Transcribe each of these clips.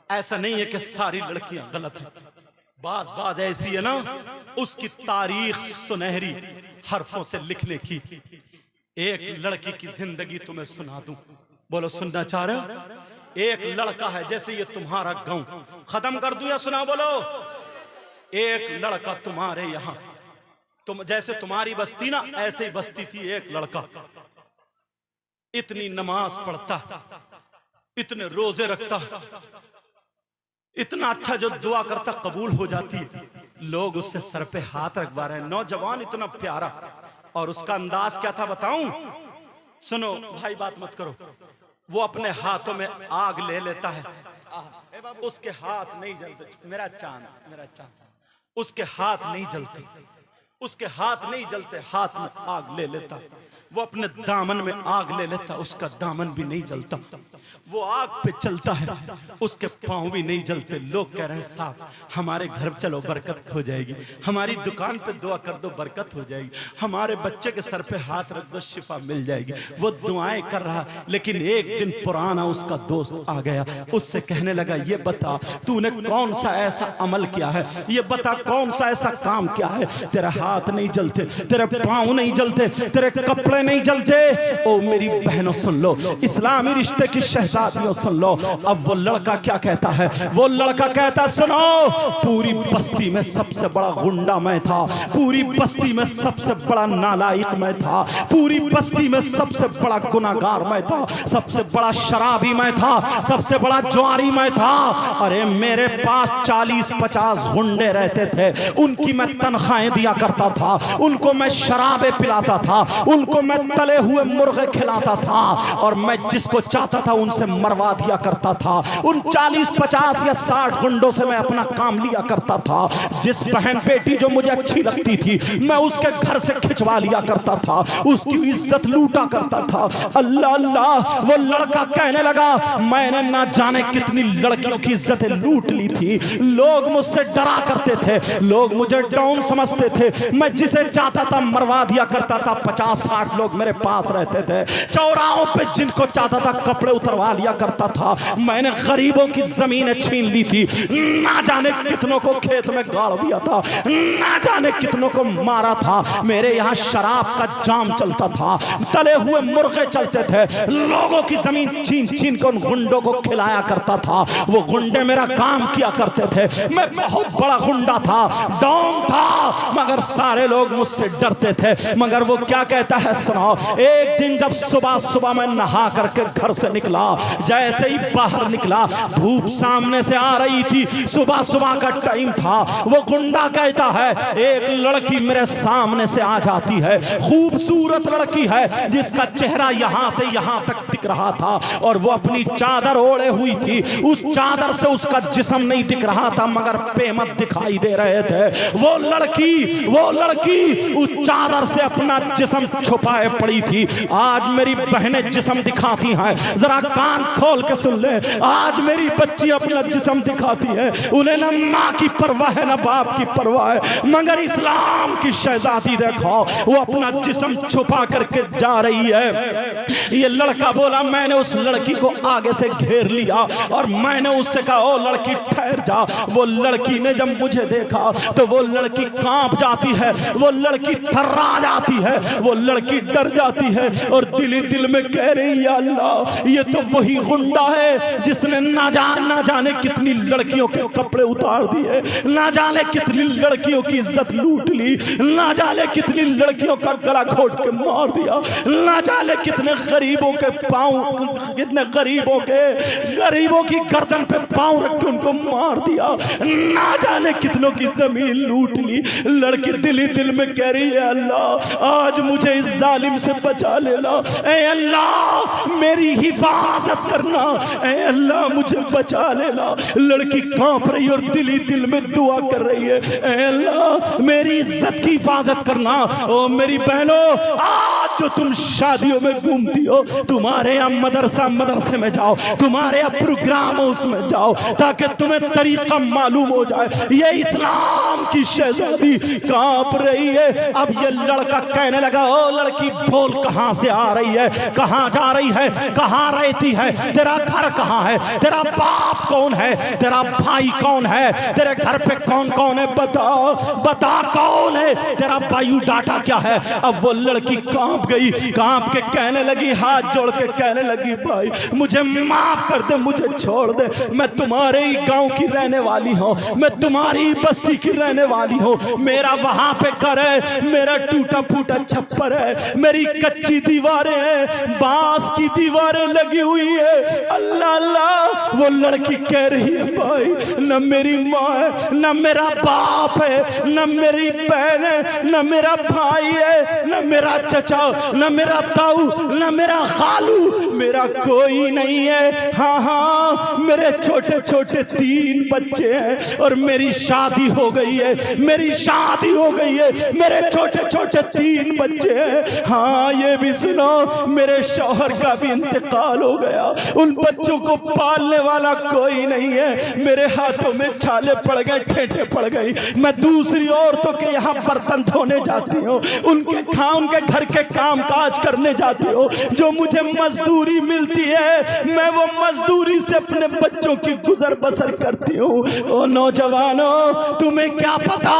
ऐसा नहीं है कि सारी लड़कियां गलत हैं, बाज बाज ऐसी है ना, उसकी तारीख सुनहरी हरफों से लिखने की। एक लड़की की जिंदगी तुम्हें सुना दूं, बोलो सुनना चाह रहे हो? एक लड़का है, जैसे ये तुम्हारा गांव, खत्म कर दूं या सुना? बोलो। एक लड़का तुम्हारे यहां, तुम जैसे तुम्हारी बस्ती ना, ऐसे ही बस्ती थी। एक लड़का इतनी नमाज पढ़ता, इतने रोजे रखता, इतना अच्छा जो दुआ करता कबूल हो जाती, लोग उससे सर पे हाथ रखवा रहे हैं। नौजवान इतना प्यारा, और उसका अंदाज क्या था बताऊं? सुनो भाई, बात मत करो। वो अपने हाथों में आग ले लेता है, उसके हाथ नहीं जलते। मेरा चांद, मेरा चांद, उसके हाथ नहीं जलते, उसके हाथ नहीं जलते, हाथ में आग ले लेता। वो अपने दामन में आग ले लेता, उसका दामन भी नहीं जलता। वो आग पे चलता है, उसके पांव भी नहीं जलते। लोग कह रहे हैं साहब हमारे घर चलो बरकत हो जाएगी, हमारी दुकान पे दुआ कर दो बरकत हो जाएगी, हमारे बच्चे के सर पे हाथ रख दो शिफा मिल जाएगी। वो दुआएं कर रहा, लेकिन एक दिन पुराना उसका दोस्त आ गया, उससे कहने लगा ये बता तूने कौन सा ऐसा अमल किया है, ये बता कौन सा ऐसा काम किया है, तेरा हाथ नहीं जलते, तेरे पांव नहीं जलते, तेरे कपड़े नहीं जलते। ओ मेरी बहनों सुन लो, इस्लामी रिश्ते की शहजादियों सुन लो। अब वो लड़का क्या कहता है? वो लड़का कहता सुनो, पूरी बस्ती में सबसे बड़ा गुंडा मैं था, पूरी बस्ती में सबसे बड़ा नालायक मैं था, पूरी बस्ती में सबसे बड़ा गुनाहगार मैं था, सबसे बड़ा शराबी मैं था, सबसे बड़ा जुआरी मैं था। अरे मेरे पास 40-50 गुंडे रहते थे, उनकी मैं तनख्वाहें दिया करता था, उनको मैं शराबे पिलाता था, उनको मैं तले हुए मुर्गे खिलाता था, और मैं जिसको चाहता था उनसे मरवा दिया करता था। उन 40-50 या 60 गुंडों से मैं अपना काम लिया करता था। जिस बहन बेटी जो मुझे अच्छी लगती थी मैं उसके घर से खिंचवा लिया करता था, उसकी इज्जत लूटा करता था। अल्लाह अल्लाह, वो लड़का कहने लगा मैंने ना जाने कितनी लड़कियों की इज्जतें लूट ली थी। लोग मुझसे डरा करते थे, लोग मुझे डाउन समझते थे, मैं जिसे चाहता था मरवा दिया करता था। 50-60 लोग मेरे पास रहते थे, चौराहों पे जिनको चाहता था कपड़े उतरवा लिया करता था। मैंने गरीबों की जमीनें छीन ली थी, ना जाने कितनों को खेत में गाड़ दिया था, ना जाने कितनों को मारा था। मेरे यहाँ शराब का जाम चलता था, तले हुए मुर्गे चलते थे, लोगों की जमीन छीन छीन कर उन गुंडों को खिलाया करता था। वो गुंडे मेरा काम किया करते थे, मैं बहुत बड़ा गुंडा था, डॉन था, मगर सारे लोग मुझसे डरते थे। मगर वो क्या कहता है सुनाओ, एक दिन जब सुबह सुबह मैं नहा करके घर से निकला, जैसे ही बाहर निकला धूप सामने से आ रही थी, सुबह सुबह का टाइम था। वो गुंडा कहता है एक लड़की मेरे सामने से आ जाती है, खूबसूरत लड़की है जिसका चेहरा यहाँ से यहाँ तक दिख रहा था, और वो अपनी चादर ओढ़े हुई थी, उस चादर से उसका जिस्म नहीं दिख रहा था मगर पेमत दिखाई दे रहे थे। वो लड़की उस चादर से अपना जिस्म छुपाए पड़ी थी। आज मेरी बहनें जिस्म दिखाती हैं, जरा कान खोल के सुन ले, आज मेरी बच्ची अपना जिस्म दिखाती है, उन्हें ना माँ की परवाह है ना बाप की परवाह है, मगर इस्लाम की शहजादी देखो वो अपना जिस्म छुपा करके जा रही है। ये लड़का बोला मैंने उस लड़की को आगे से घेर लिया और मैंने उससे कहा ओ लड़की ठहर जा। वो लड़की ने जब मुझे देखा तो वो लड़की कांप जाती है, वो लड़की थर्रा जाती है, वो लड़की डर जाती है और दिल ही दिल में कह रही है अल्लाह ये तो वही गुंडा है जिसने ना जाने कितनी लड़कियों के कपड़े उतार दिए, ना जाने कितनी लड़कियों की इज्जत लूट ली, ना जाने कितनी लड़कियों का गला घोट के मार दिया, ना जाने कितने गरीबों के पांव, कितने गरीबों की गर्दन पे पांव रख के उनको मार दिया, ना जाने कितनों की जमीन लूट ली। लड़की दिल ही दिल में कह रही है अल्लाह आज मुझे इस जालिम से बचा लेना, ऐ अल्लाह मेरी हिफाजत करना, ऐ अल्लाह मुझे बचा लेना। लड़की कांप रही और दिल ही दिल में दुआ कर रही है, ऐ अल्लाह मेरी इज्जत की हिफाजत करना। ओ मेरी बहनों, आज जो तुम शादियों में घूमती हो, तुम्हारे यहाँ मदरसे में जाओ, तुम्हारे यहाँ प्रोग्राम उसमें जाओ ताकि तुम्हें तरीका मालूम हो जाए। ये इस्लाम की शहजादी कांप रही है। अब ये लड़का कहने लगा ओ लड़की लड़की बोल कहां से आ रही है, कहां जा रही है, कहां रहती है, तेरा घर कहां है, तेरा बाप कौन है, तेरा भाई कौन है, तेरे घर पे कौन कौन है, बता बता कौन है, तेरा बायोडाटा क्या है। अब वो लड़की कांप गई, कांप के कहने लगी, हाथ जोड़ के कहने लगी, भाई मुझे माफ कर दे, मुझे छोड़ दे, मैं तुम्हारे ही गांव की रहने वाली हूँ, मैं तुम्हारी बस्ती की रहने वाली हूँ, मेरा वहां पे घर है, मेरा टूटा फूटा छप्पर है, मेरी कच्ची दीवारें हैं, बांस की दीवारें लगी हुई है। अल्लाह अल्लाह, वो लड़की कह रही है, भाई न मेरी माँ है, न मेरा बाप है, न मेरी बहन है, न मेरा भाई है, न मेरा चचा, न मेरा ताऊ, न मेरा खालू, मेरा कोई नहीं है। हाँ हाँ, मेरे छोटे छोटे 3 बच्चे हैं और मेरी शादी हो गई है, मेरी शादी हो गई है, मेरे छोटे छोटे 3 बच्चे हैं। हाँ ये भी सुनो, मेरे शौहर का भी इंतकाल हो गया, उन बच्चों को पालने वाला कोई नहीं है, मेरे हाथों में छाले पड़ गए, ठेठे पड़ गई, मैं दूसरी औरतों के यहाँ बर्तन धोने जाती हूँ, उनके घर के काम काज करने जाती हूँ, जो मुझे मजदूरी मिलती है मैं वो मजदूरी से अपने बच्चों की गुजर बसर करती हूँ। ओ नौजवानों, तुम्हें क्या पता,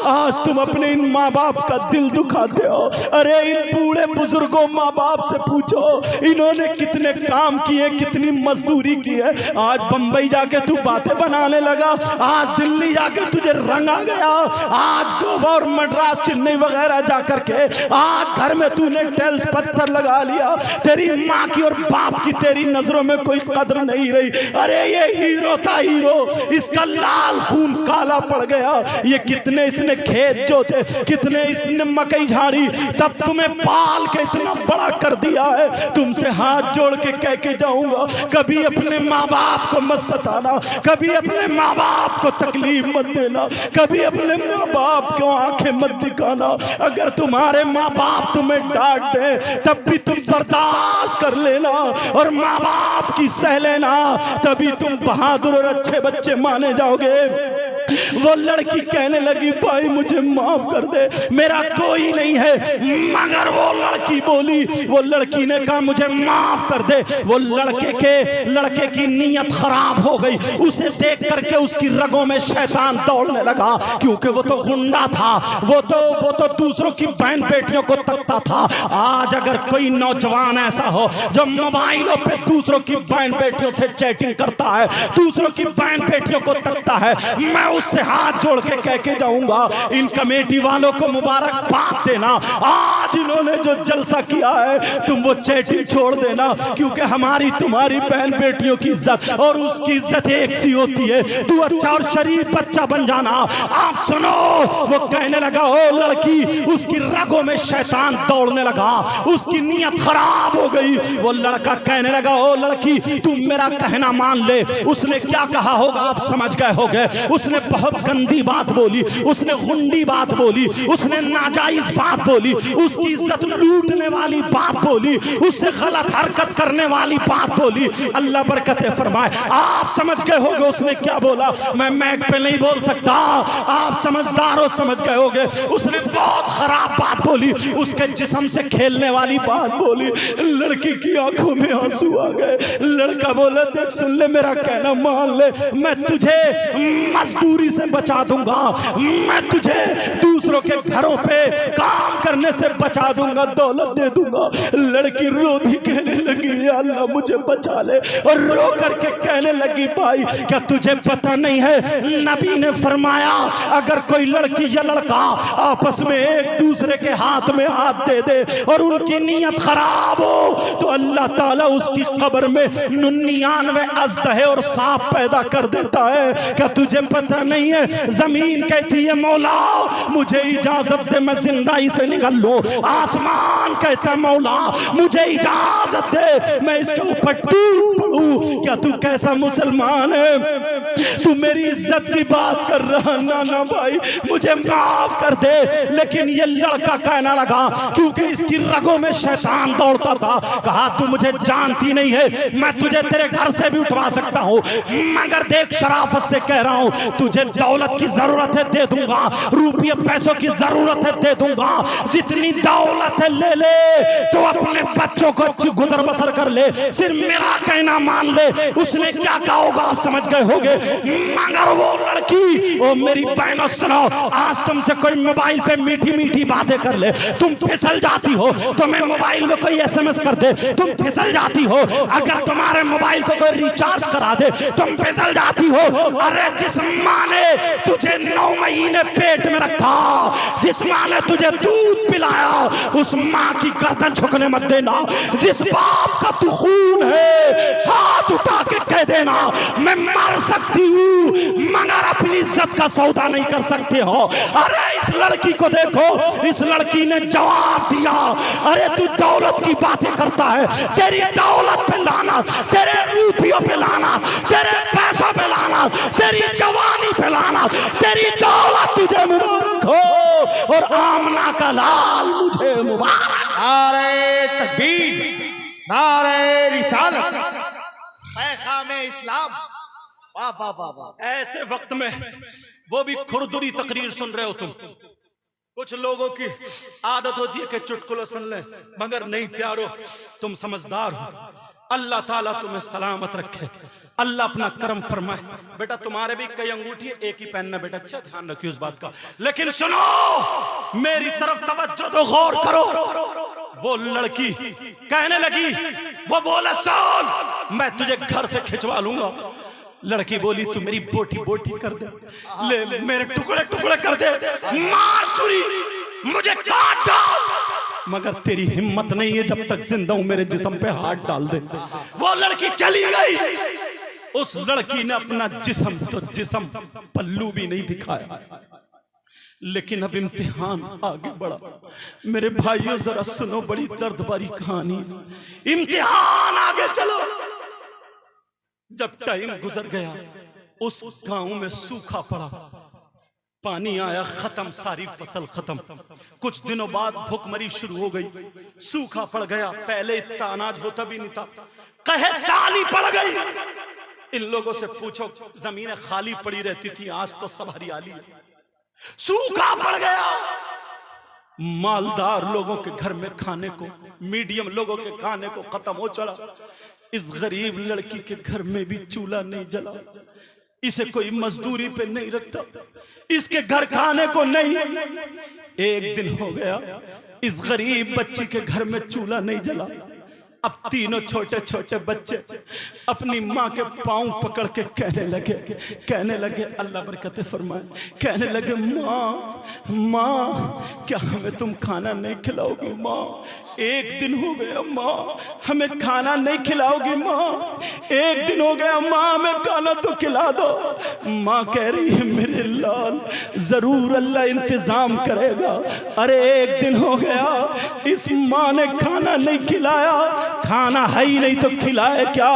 आज तुम अपने इन माँ बाप का दिल दुखाते हो। अरे इन बूढ़े बुजुर्गों माँ बाप से पूछो, इन्होंने कितने काम किए, कितनी मजदूरी की है। आज बंबई जाके तू बातें बनाने लगा, आज दिल्ली जाके तुझे रंग आ गया, आज गोवा और मद्रास चेन्नई वगैरह जाकर के आज घर में तूने टेल्स पत्थर लगा लिया, तेरी माँ की और बाप की तेरी नजरों में कोई कदर नहीं रही। अरे ये हीरो था हीरो, इसका लाल खून काला पड़ गया, ये कितने इसने खेत जोते, कितने इसने मकई झाड़ी, तब तुम्हें पाल के इतना बड़ा कर दिया है। तुमसे हाथ जोड़ के कह के जाऊंगा, कभी अपने माँ बाप को मत सताना, कभी अपने माँ बाप को तकलीफ मत देना, कभी अपने माँ बाप को आंखें मत दिखाना। अगर तुम्हारे माँ बाप तुम्हें डांट दे तब भी तुम बर्दाश्त कर लेना और माँ बाप की सह लेना, तभी तुम बहादुर और अच्छे बच्चे माने जाओगे। वो लड़की कहने लगी, भाई मुझे माफ कर दे, मेरा कोई नहीं है। मगर वो लड़की बोली, वो लड़की ने कहा मुझे माफ कर दे। वो लड़के की नीयत खराब हो गई, उसे देख करके उसकी रगों में शैतान दौड़ने लगा, क्योंकि वो तो गुंडा था, वो तो दूसरों की बहन बेटियों को तकता था। आज अगर कोई नौजवान ऐसा हो जो मोबाइलों पे दूसरों की बहन बेटियों से चैटिंग करता है, दूसरों की बहन बेटियों को तकता है, मैं उससे हाथ जोड़ के कह के जाऊंगा, इन कमेटी वालों को मुबारकबाद देना, आज इन्होंने जो जलसा किया है तुम वो चैटिंग छोड़ देना, क्योंकि हमारी तुम्हारी बहन बेटियों की इज्जत और उसकी इज्जत एक सी होती है। तू अच्छा और शरीफ बच्चा बन जाना। आप सुनो, वो कहने लगा, ओ लड़की, उसकी रगों में शैतान दौड़ने लगा, उसकी नीयत खराब हो गई। वो लड़का कहने लगा, ओ लड़की, तुम मेरा कहना मान ले। उसने क्या कहा होगा आप समझ गए होगे। उसने बहुत गंदी बात बोली, उसने गुंडी बात बोली, उसने नाजायज बात बोली, उसकी इज्जत लूटने वाली बात बोली, उससे गलत हरकत करने वाली बात बोली। अल्लाह बरकतें फरमाए। आप समझ गए होगे उसने क्या बोला, मैं मैक पे नहीं बोल सकता, आप समझदार हो, समझ गए होगे। उसने बहुत खराब बात बोली, उसके जिस्म से खेलने वाली बात बोली। लड़की की आंखों में आंसू आ गए। लड़का बोला, देख सुन ले, मेरा कहना मान ले, मैं तुझे मजदूरी से बचा दूंगा, मैं तुझे दूसरों के घरों पे काम करने से बचा दूंगा, दौलत दे दूंगा। लड़की रोती कहने लगी, या अल्लाह मुझे बचा ले, और रो करके कहने लगी, भाई क्या तुझे पता नहीं है, नबी ने फरमाया अगर कोई लड़की या लड़का आपस में एक दूसरे के हाथ में हाथ दे दे और उनकी नीयत खराब हो तो अल्लाह ताला उसकी कब्र में 99 अज़दहे और सांप पैदा कर देता है। क्या तुझे पता नहीं है? जमीन कहती है, मौला मुझे इजाजत दे, मैं जिंदाई से निकल लूं। आसमान कहता है, मौला मुझे इजाजत दे, मैं इसके ऊपर टूट पड़ूं। तू, क्या तू कैसा मुसलमान है? तू मेरी इज्जत की बात कर रहा? ना ना भाई, मुझे माफ कर दे। लेकिन ये लड़का कहना लगा, क्योंकि इसकी रगों में शैतान दौड़ता था, कहा तू मुझे जानती नहीं है, मैं तुझे तेरे घर से भी उठवा सकता हूँ, मगर देख शराफत से कह रहा हूँ, तुझे दौलत की जरूरत है दे दूंगा, रुपये पैसों की जरूरत है दे दूंगा, जितनी दौलत है ले ले, तो अपने बच्चों को अच्छी गुजर बसर कर ले, सिर्फ मेरा कहना मान ले। उसने क्या कहा होगा आप समझ गए होंगे। मगर वो लड़की, ओ मेरी बहनों सुनो, आज तुमसे कोई मोबाइल पे मीठी मीठी बातें कर ले, तुम फिसल जाती हो। तुम्हें मोबाइल में कोई SMS कर दे, तुम फिसल जाती हो। अगर तुम्हारे मोबाइल को कोई रिचार्ज करा दे, तुम फिसल जाती हो। अरे जिस माँ ने तुझे 9 महीने पेट में रखा, जिस माँ ने तुझे दूध पिलाया, उस माँ की गर्दन झुकने मत देना। जिस बाप का तू खून है, हाथ उठा के कह देना मैं मर सकती हूँ, मगर अपनी इज्जत का सौदा नहीं कर सकते हो। अरे इस लड़की को देखो, इस लड़की ने जवाब दिया, अरे तू दौलत की बातें करता है, तेरी दौलत पे लाना, तेरे रुपयों पे लाना, तेरे पैसों पे लाना, तेरी जवानी पे लाना, तेरी दौलत तुझे मुबारक हो, और आमना का लाल मुझे मुबारक। नारे तकबीर, नारे रिसालत, पैगामे इस्लाम। वाह वाह वाह वाह। ऐसे वक्त में वो भी खुरदुरी तकरीर सुन रहे हो तुम। कुछ लोगों की आदत होती है कि चुटकुले सुन ले, मगर नहीं प्यारो, तुम समझदार हो। अल्लाह ताला तुम्हें सलामत रखे, अल्लाह अपना करम फरमाए। बेटा तुम्हारे भी कई अंगूठी एक ही पहनना बेटा, अच्छा ध्यान रखिए उस बात का। लेकिन सुनो, मेरी तरफ तवज्जो दो, गौर करो। वो लड़की कहने लगी, वो बोला सुन मैं तुझे घर से खिंचवा लूंगा। लड़की बोली तू मेरी बोटी बोटी कर दे, ले मेरे टुकड़े टुकड़े कर दे, मार छुरी, मुझे काट डाल, मगर तेरी हिम्मत नहीं है जब तक जिंदा हूं मेरे जिस्म पे हाथ डाल दे। वो लड़की चली गई। उस लड़की ने अपना जिस्म तो जिस्म पल्लू भी नहीं दिखाया। लेकिन अब इम्तिहान आगे बढ़ा। मेरे भाइयों जरा सुनो, बड़ी दर्द भरी कहानी। इम्तिहान आगे चलो। जब टाइम गुजर गया, उस गांव में सूखा पड़ा, पानी आया, खत्म, सारी फसल खत्म। कुछ दिनों बाद भूखमरी शुरू हो गई, सूखा पड़ गया। पहले इतना अनाज होता भी नहीं था, कहे साली पड़ गई। इन लोगों से पूछो, जमीनें खाली पड़ी रहती थी, आज तो सब हरियाली है। सूखा पड़ गया। मालदार लोगों के घर में खाने को, मीडियम लोगों के खाने को खत्म हो चला। इस गरीब लड़की के घर में भी चूल्हा नहीं जला, इसे कोई मजदूरी पे नहीं रखता, इसके घर खाने को नहीं। एक दिन हो गया, इस गरीब बच्ची के घर में चूल्हा नहीं जला। अब तीनों छोटे छोटे बच्चे अपनी माँ के पांव पकड़ के कहने लगे अल्लाह बरकत फरमाए, कहने लगे माँ क्या हमें तुम खाना नहीं खिलाओगी? माँ एक दिन हो गया, माँ हमें खाना नहीं खिलाओगी? माँ एक दिन हो गया, माँ हमें खाना तो खिला दो। माँ कह रही है मेरे लाल जरूर अल्लाह इंतजाम करेगा। अरे एक दिन हो गया, इस माँ ने खाना नहीं खिलाया, खाना है ही नहीं तो खिलाए क्या?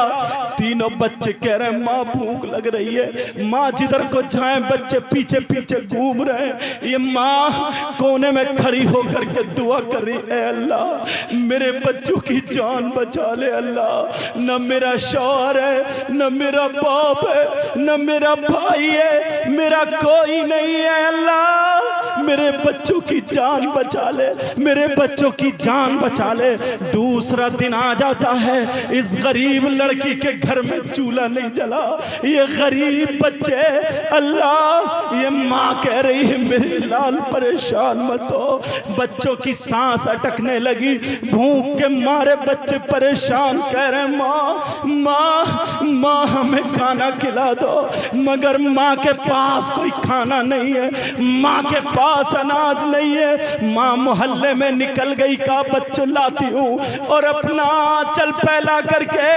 तीनों बच्चे कह रहे हैं माँ भूख लग रही है। माँ जिधर को जाए बच्चे पीछे पीछे घूम रहे हैं। ये माँ कोने में खड़ी होकर के दुआ कर रही है, अल्लाह मेरे बच्चों की जान बचा ले अल्लाह। न मेरा शौहर है, न मेरा बाप है, न मेरा भाई है, मेरा कोई नहीं है अल्लाह, मेरे बच्चों की जान बचा ले, मेरे बच्चों की जान बचा ले। दूसरा दिन आ जाता है, इस गरीब लड़की के घर में चूल्हा नहीं जला। ये गरीब बच्चे, अल्लाह ये माँ कह रही है मेरे लाल परेशान मत हो। बच्चों की सांस अटकने लगी, भूख के मारे बच्चे परेशान, कह रहे माँ हमें खाना खिला दो। मगर माँ के पास कोई खाना नहीं है, माँ के पास पास अनाज नहीं है। माँ मोहल्ले में निकल गई, का बच्चों लाती हूँ और अपना आंचल फैला करके,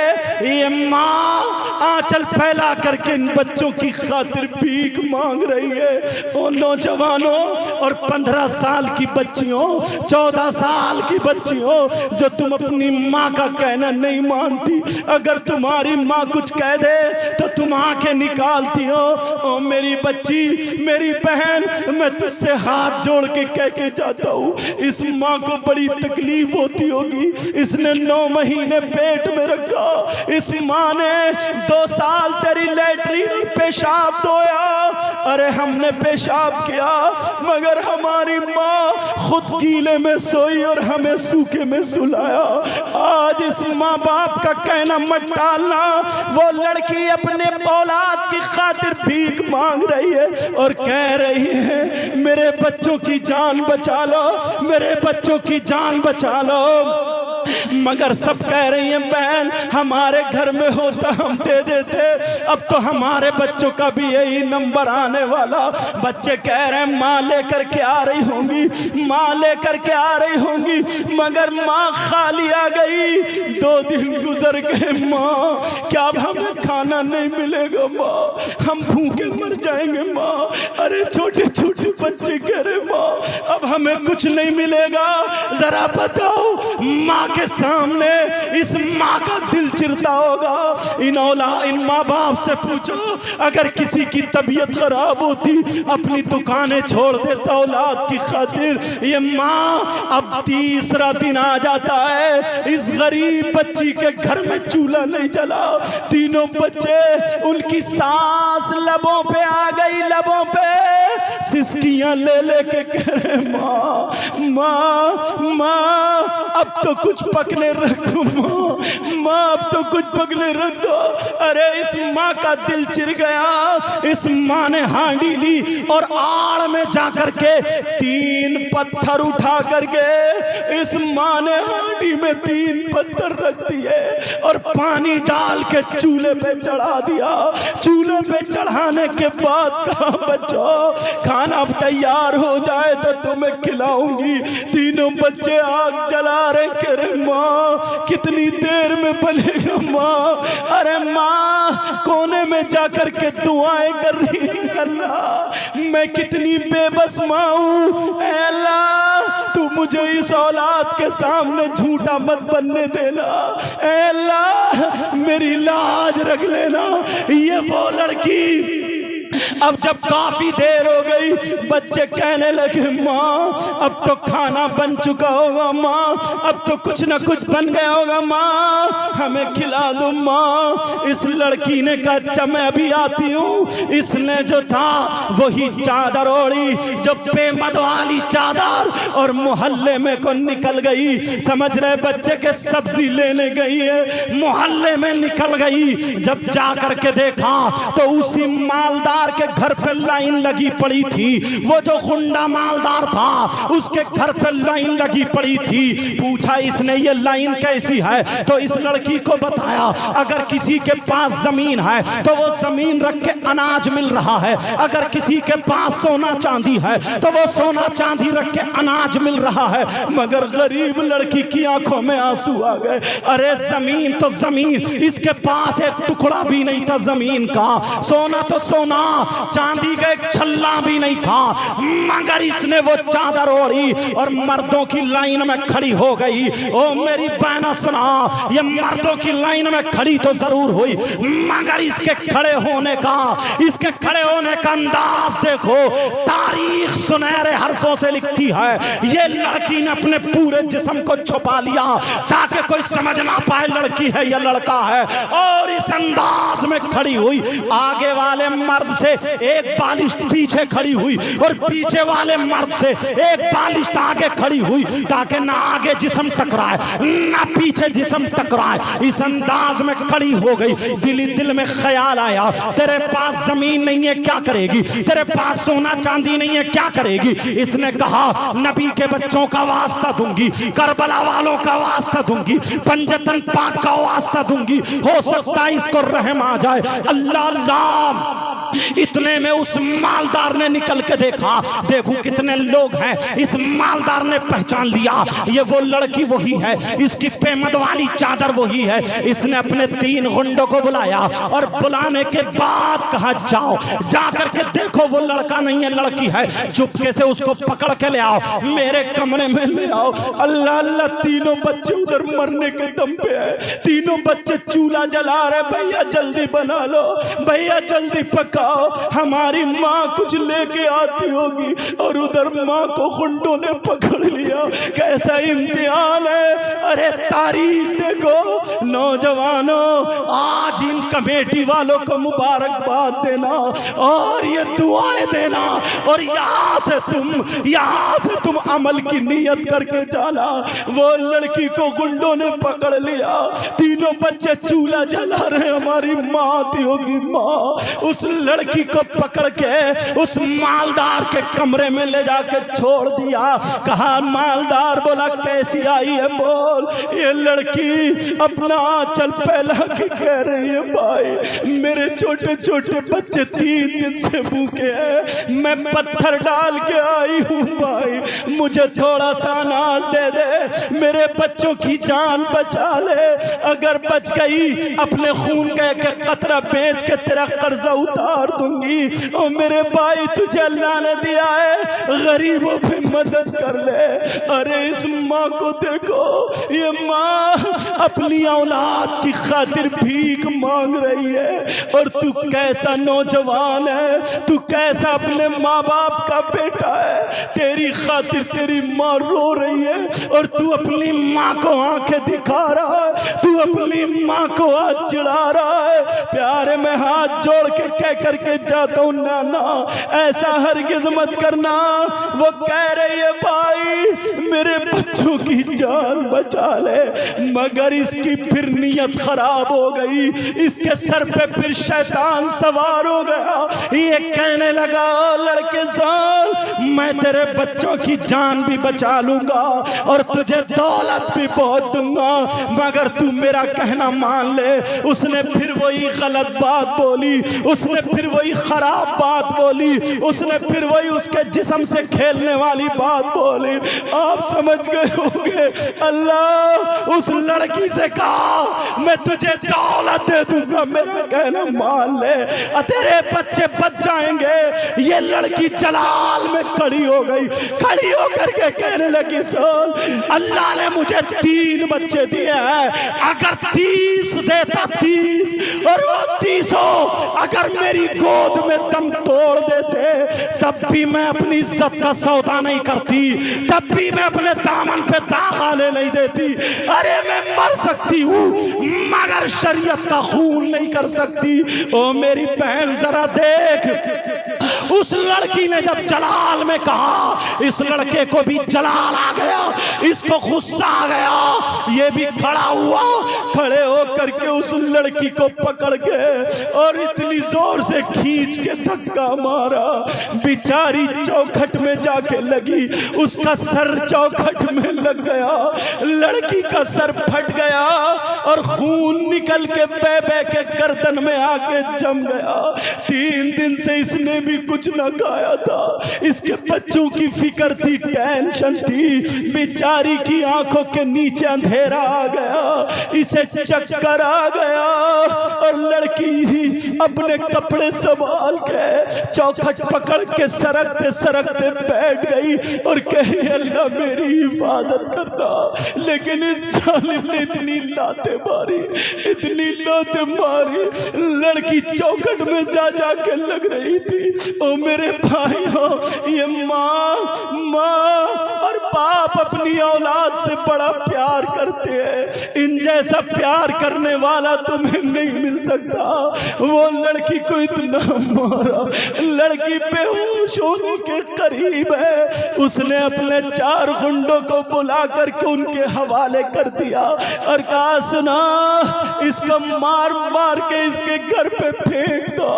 ये माँ आंचल फैला करके इन बच्चों की खातिर भीख मांग रही है। ओ नौजवानों और 15 साल की बच्चियों, 14 साल की बच्चियों, जो तुम अपनी माँ का कहना नहीं मानती, अगर तुम्हारी माँ कुछ कह दे तो तुम आंखें निकालती हो। ओ मेरी बच्ची, मेरी बहन, मैं तुझसे हाथ जोड़ के कह के जाता हूँ, इस माँ को बड़ी तकलीफ होती होगी। इसने 9 महीने पेट में रखा, इस माँ ने 2 साल तेरी लैट्रीन और पेशाब धोया। अरे हमने पेशाब किया मगर हमारी माँ खुद गीले में सोई और हमें सूखे में सुलाया। आज इस माँ बाप का कहना मत टालना। वो लड़की अपने औलाद की खातिर भीख मांग रही है और कह रही है मेरे बच्चों की जान बचा लो, मेरे बच्चों की जान बचा लो। मगर सब कह रही हैं बहन हमारे घर में होता हम दे देते, अब तो हमारे बच्चों का भी यही नंबर आने वाला। बच्चे कह रहे हैं माँ लेकर के आ रही होंगी, माँ लेकर के आ रही होंगी, मगर माँ खाली आ गई। 2 दिन गुजर गए, माँ क्या अब हमें खाना नहीं मिलेगा, माँ हम भूखे मर जाएंगे माँ। अरे छोटे छोटे बच्चे कह रहे माँ अब हमें कुछ नहीं मिलेगा। जरा बताओ माँ के सामने इस माँ का दिल चिरता होगा। इन माँ बाप से पूछो, अगर किसी की तबीयत खराब होती अपनी दुकानें छोड़ देता औलाद की खातिर। ये माँ अब तीसरा दिन आ जाता है, इस गरीब बच्ची के घर में चूल्हा नहीं जला। तीनों बच्चे, उनकी सांस लबों पे आ गई, लबों पे सिसकियां ले लेके कह रहे माँ माँ माँ अब तो कुछ पकने रख दो माँ अब तो कुछ पकने रख दो। अरे इस माँ का दिल चिर गया। इस माँ ने हांडी ली और आड़ में जाकर के 3 पत्थर उठा करके इस माँ ने हांडी में 3 पत्थर रख दिए और पानी डाल के चूल्हे पे चढ़ा दिया। चूल्हे पे चढ़ाने के बाद कहा बच्चों खाना अब तैयार हो जाए तो तुम्हें खिलाऊंगी। तीनों बच्चे आग जला रहे, कह रहे माँ कितनी देर में बनेगा माँ। अरे माँ कोने में जाकर के दुआएं कर रही है, अल्लाह मैं कितनी बेबस माँ हूँ, अल्लाह तू मुझे इस औलाद के सामने झूठा मत बनने देना, अल्लाह मेरी लाज रख लेना। ये वो लड़की अब जब काफी देर हो गई, बच्चे कहने लगे माँ अब तो खाना बन चुका होगा माँ, अब तो कुछ ना कुछ बन गया होगा माँ, हमें खिला दो माँ। इस लड़की ने कहा अच्छा मैं अभी आती हूँ। इसने जो था वही चादर ओढ़ी, जो बेमद वाली चादर, और मोहल्ले में को निकल गई। समझ रहे बच्चे के सब्जी लेने गई है, मोहल्ले में निकल गई। जब जा करके देखा तो उसी मालदार के घर पे लाइन लगी पड़ी थी। वो जो गुंडा मालदार था उसके घर पे लाइन लगी पड़ी थी। पूछा इसने ये लाइन कैसी है, तो इस लड़की को बताया अगर किसी के पास जमीन है तो वो जमीन रख के अनाज मिल रहा है, अगर किसी के पास सोना चांदी है तो वो सोना चांदी रख के अनाज मिल रहा है। मगर गरीब लड़की की आंखों में आंसू आ गए। अरे जमीन तो जमीन, इसके पास एक टुकड़ा भी नहीं था जमीन का, सोना तो सोना, चांदी का एक छल्ला भी नहीं था। मगर इसने वो चादर ओढ़ी और मर्दों की लाइन में खड़ी हो गई। ओ मेरी बहना सुना, ये मर्दों की लाइन में खड़ी तो जरूर हुई, मगर इसके खड़े होने का अंदाज देखो। तारीख सुनहरे हरफों से लिखती है ये लड़की ने अपने पूरे जिस्म को छुपा लिया ताकि कोई समझ ना पाए लड़की है या लड़का है, और इस अंदाज में खड़ी हुई। आगे वाले मर्द से एक बालिश पीछे खड़ी हुई और पीछे वाले मर्द से एक बालिश आगे खड़ी हुई ताकि ना आगे जिस्म टकराए ना पीछे जिस्म टकराए। इस अंदाज में खड़ी हो गई। दिल में ख्याल आया तेरे पास जमीन नहीं है क्या करेगी, तेरे पास सोना चांदी नहीं है क्या करेगी। इसने कहा नबी के बच्चों का वास्ता दूंगी, करबला वालों का वास्ता दूंगी, पंजतन पाक का वास्ता दूंगी, हो सकता है इसको रहम आ जाए। अल्लाह अल्लाह इतने में उस मालदार ने निकल के देखा, देखो कितने लोग हैं। इस मालदार ने पहचान लिया ये वो लड़की वही है, इसकी पेमद वाली चादर वही है। इसने अपने 3 गुंडों को बुलाया और बुलाने के बाद कहा जाओ जा करके देखो वो लड़का नहीं है लड़की है, चुपके से उसको पकड़ के ले आओ, मेरे कमरे में ले आओ। अल्लाह अल्लाह, तीनों बच्चे उधर मरने के दम पे है, तीनों बच्चे चूल्हा जला रहे, भैया जल्दी बना लो, भैया जल्दी पकाओ, हमारी माँ कुछ लेके आती होगी। और उधर माँ को गुंडों ने पकड़ लिया। कैसा इम्तिहान है। अरे तारीख देखो नौजवानों, आज इन कमेटी वालों को मुबारकबाद देना और ये दुआएं देना, और यहाँ से तुम अमल की नीयत करके जाना। वो लड़की को गुंडों ने पकड़ लिया, तीनों बच्चे चूल्हा जला रहे, हमारी माँ आती होगी माँ। उस लड़की को पकड़ के उस मालदार के कमरे में ले जाके छोड़ दिया। कहा मालदार बोला कैसी आई है बोल। ये लड़की अपना आंचल फैला के कह रही है भाई मेरे छोटे छोटे बच्चे 3 दिन से भूखे हैं, मैं पत्थर डाल के आई हूँ भाई, मुझे थोड़ा सा अनाज दे दे, मेरे बच्चों की जान बचा ले, अगर बच गई अपने खून का एक कतरा बेच के तेरा कर्जा उतार दूंगी। और मेरे भाई तुझे अल्लाह ने दिया है, गरीबों पे मदद कर ले। अरे इस माँ को देखो, ये माँ अपनी औलाद की खातिर भीख मांग रही है, और तू कैसा नौजवान है, तू कैसा अपने माँ बाप का बेटा है, तेरी खातिर तेरी माँ रो रही है और तू अपनी माँ को आंखें दिखा रहा है, तू अपनी माँ को हाथ चिढ़ा रहा है। प्यारे में हाथ जोड़ के कह करके जाता हूँ नाना ऐसा हरगिज़ मत करना। वो कह रही है भाई मेरे बच्चों की जान बचा ले, मगर इसकी फिर नीयत खराब हो गई, इसके सर पे फिर शैतान सवार हो गया। ये कहने लगा लड़के साल मैं तेरे बच्चों की जान भी बचा लूंगा और तुझे दौलत भी बहुत दूंगा, मगर तू मेरा कहना मान ले। उसने फिर वही गलत बात बोली, उसने फिर वही खराब बात बोली, उसने फिर वही उसके जिस्म से खेलने वाली बात बोली। आप समझ गए होंगे। अल्लाह उस लड़की से कहा मैं तुझे दौलत दे दूंगा, मेरा कहना मान ले, तेरे बच्चे बच जाएंगे। ये लड़की जलाल में खड़ी हो गई, खड़ी होकर के कहने लगी सुन अल्लाह ने मुझे 3 बच्चे दिए हैं, अगर 30 देता 30 और वो 30 अगर मेरी गोद में दम तोड़ देते तब भी मैं अपनी इज्जत का सौदा नहीं करती, तब भी मैं अपने दामन पे दाग आने नहीं देती। अरे मैं मर सकती हूँ मगर शरीयत का खून नहीं कर सकती। ओ मेरी बहन जरा देख, उस लड़की ने जब जलाल में कहा, इस लड़के को भी जलाल आ गया, इसको गुस्सा आ गया, ये भी खड़ा हुआ, खड़े होकर के उस लड़की को पकड़ के और इतनी जोर से खींच के धक्का मारा, बेचारी चौखट में जाके लगी, उसका सर चौखट में लग गया, लड़की का सर फट गया और खून निकल के बे के गर्दन में आके जम गया। 3 दिन से इसने भी कुछ न खाया था, इसके बच्चों की फिक्र थी, टेंशन थी, बेचारी की आंखों के नीचे अंधेरा आ गया, इसे चक्कर आ गया और लड़की अपने कपड़े संभाल के चौखट पकड़ के सरकते बैठ गई और कही अल्लाह मेरी हिफाजत करना। लेकिन इस जालिम ने इतनी लातें मारी, इतनी लातें मारी, लड़की चौखट में जा के लग रही थी। ओ मेरे भाइयों, ये माँ और बाप अपनी औलाद से बड़ा प्यार करते हैं, इन जैसा प्यार करने वाला तुम्हें नहीं मिल सकता। वो लड़की को इतना मारा, लड़की बेहोश होने के करीब है, उसने अपने 4 गुंडों को बुला करके उनके हवाले कर दिया और कहा सुना इसको मार मार के इसके घर पे फेंक दो,